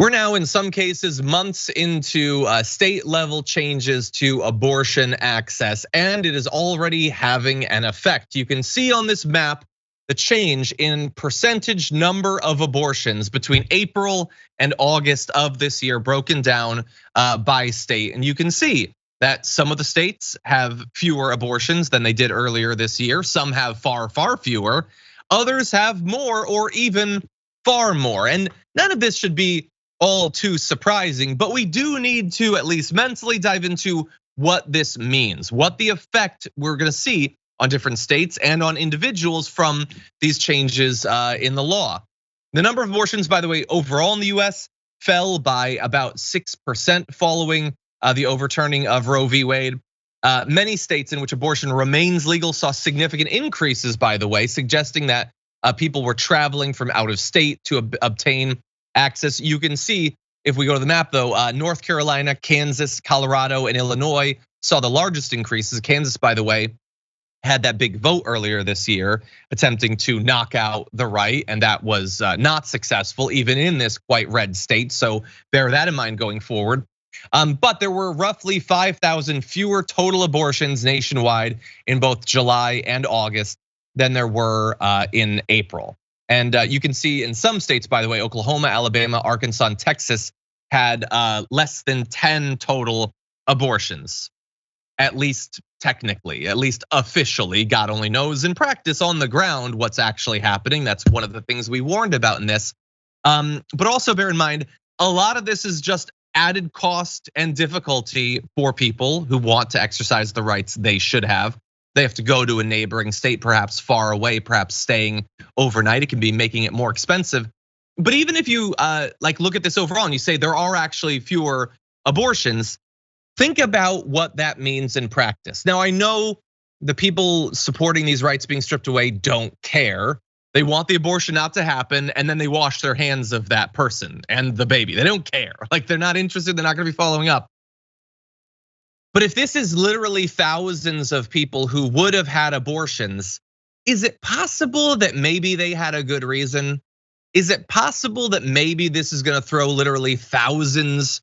We're now in some cases months into state level changes to abortion access, and it is already having an effect. You can see on this map the change in percentage number of abortions between April and August of this year, broken down by state. And you can see that some of the states have fewer abortions than they did earlier this year. Some have far, far fewer. Others have more or even far more. And none of this should be all too surprising, but we do need to at least mentally dive into what this means, what the effect we're gonna see on different states and on individuals from these changes in the law. The number of abortions, by the way, overall in the US fell by about 6% following the overturning of Roe v. Wade. Many states in which abortion remains legal saw significant increases, by the way, suggesting that people were traveling from out of state to obtain access. You can see if we go to the map though, North Carolina, Kansas, Colorado, and Illinois saw the largest increases. Kansas, by the way, had that big vote earlier this year attempting to knock out the right, and that was not successful even in this quite red state. So bear that in mind going forward. But there were roughly 5,000 fewer total abortions nationwide in both July and August than there were in April. And you can see in some states, by the way, Oklahoma, Alabama, Arkansas, and Texas had less than 10 total abortions, at least technically, at least officially. God only knows in practice on the ground what's actually happening. That's one of the things we warned about in this. But also bear in mind, a lot of this is just added cost and difficulty for people who want to exercise the rights they should have. They have to go to a neighboring state, perhaps far away, perhaps staying overnight. It can be making it more expensive. But even if you look at this overall and you say there are actually fewer abortions, think about what that means in practice. Now, I know the people supporting these rights being stripped away don't care. They want the abortion not to happen, and then they wash their hands of that person and the baby. They don't care. Like, they're not interested, they're not gonna be following up. But if this is literally thousands of people who would have had abortions, is it possible that maybe they had a good reason? Is it possible that maybe this is gonna throw literally thousands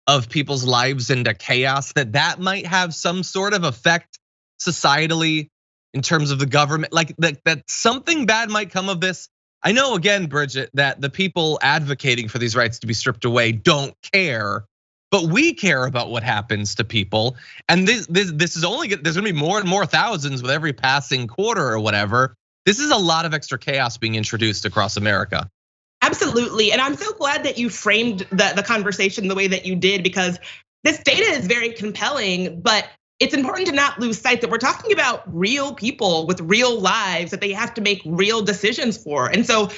of people's lives into chaos, that might have some sort of effect societally in terms of the government, like that something bad might come of this? I know, again, Bridget, that the people advocating for these rights to be stripped away don't care, but we care about what happens to people. And this is only, there's gonna be more and more thousands with every passing quarter or whatever. This is a lot of extra chaos being introduced across America. Absolutely, and I'm so glad that you framed the conversation the way that you did, because this data is very compelling, but it's important to not lose sight that we're talking about real people with real lives that they have to make real decisions for. And so,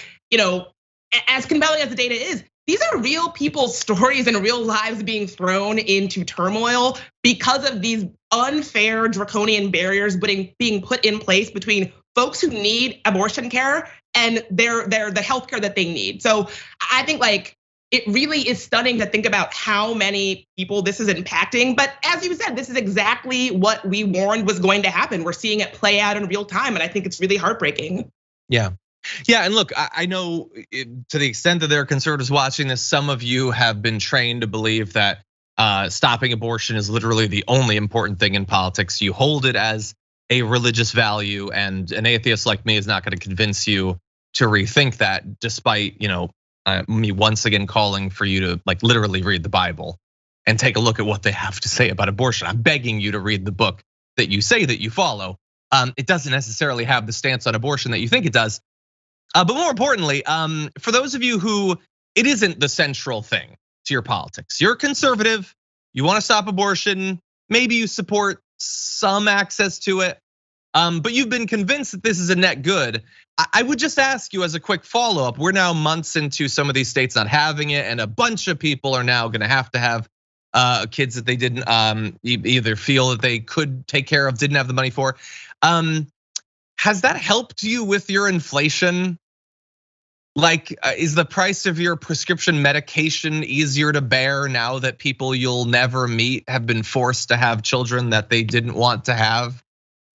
as compelling as the data is, these are real people's stories and real lives being thrown into turmoil because of these unfair draconian barriers being put in place between folks who need abortion care and the healthcare that they need. So I think it really is stunning to think about how many people this is impacting. But as you said, this is exactly what we warned was going to happen. We're seeing it play out in real time, and I think it's really heartbreaking. Yeah, and look, I know to the extent that there are conservatives watching this, some of you have been trained to believe that stopping abortion is literally the only important thing in politics. You hold it as a religious value, and an atheist like me is not gonna convince you to rethink that, despite me once again calling for you to literally read the Bible and take a look at what they have to say about abortion. I'm begging you to read the book that you say that you follow. It doesn't necessarily have the stance on abortion that you think it does. But more importantly, for those of you who it isn't the central thing to your politics, you're conservative, you wanna stop abortion, maybe you support some access to it, but you've been convinced that this is a net good. I would just ask you as a quick follow-up, we're now months into some of these states not having it, and a bunch of people are now gonna have to have kids that they didn't either feel that they could take care of, didn't have the money for. Has that helped you with your inflation? Is the price of your prescription medication easier to bear now that people you'll never meet have been forced to have children that they didn't want to have?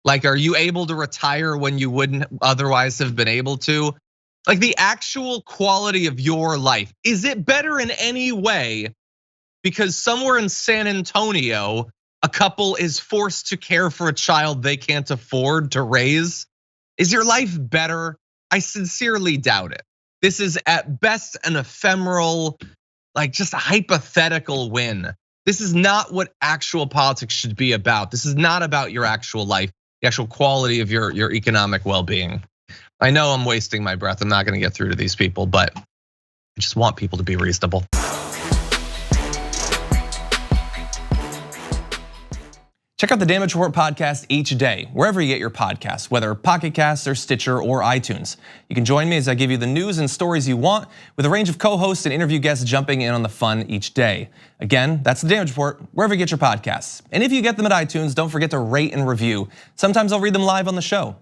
Are you able to retire when you wouldn't otherwise have been able to? Like the actual quality of your life. Is it better in any way because somewhere in San Antonio, a couple is forced to care for a child they can't afford to raise? Is your life better? I sincerely doubt it. This is at best an ephemeral, like just a hypothetical win. This is not what actual politics should be about. This is not about your actual life, the actual quality of your economic well-being. I know I'm wasting my breath. I'm not gonna get through to these people, but I just want people to be reasonable. Check out the Damage Report podcast each day, wherever you get your podcasts, whether Pocket Casts or Stitcher or iTunes. You can join me as I give you the news and stories you want, with a range of co-hosts and interview guests jumping in on the fun each day. Again, that's the Damage Report, wherever you get your podcasts. And if you get them at iTunes, don't forget to rate and review. Sometimes I'll read them live on the show.